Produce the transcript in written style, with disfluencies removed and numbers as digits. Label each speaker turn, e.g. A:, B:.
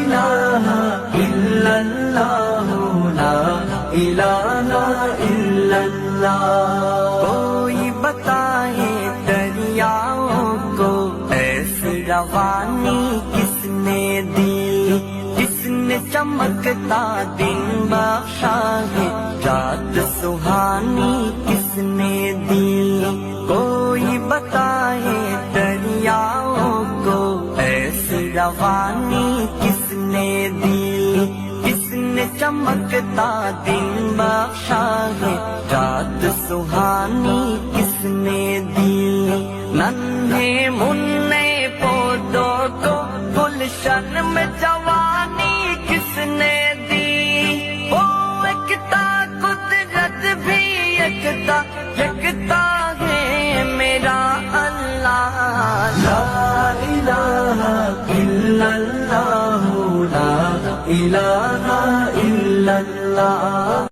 A: ইলাহা ইল্লাল্লাহ লা ইলাহা ইল্লাল্লাহ কোই बताए दरियाओं को ऐसी रवानी किसने दी किसने चमकता दिन बख्शा है रात सुहानी किसने दी कोई बताए दरियाओं को ऐसी रवानी किसने दी किसने चमकता दिन बख्शा है रात सुहानी किसने दी नन्हे मुन्ने पौधों को गुलशन में जवानी किसने दी वो एकता कुदरत भी एकता है मेरा अल्लाह ला इलाहा इल्लल्लाह ला इलाहा इल्लल्लाह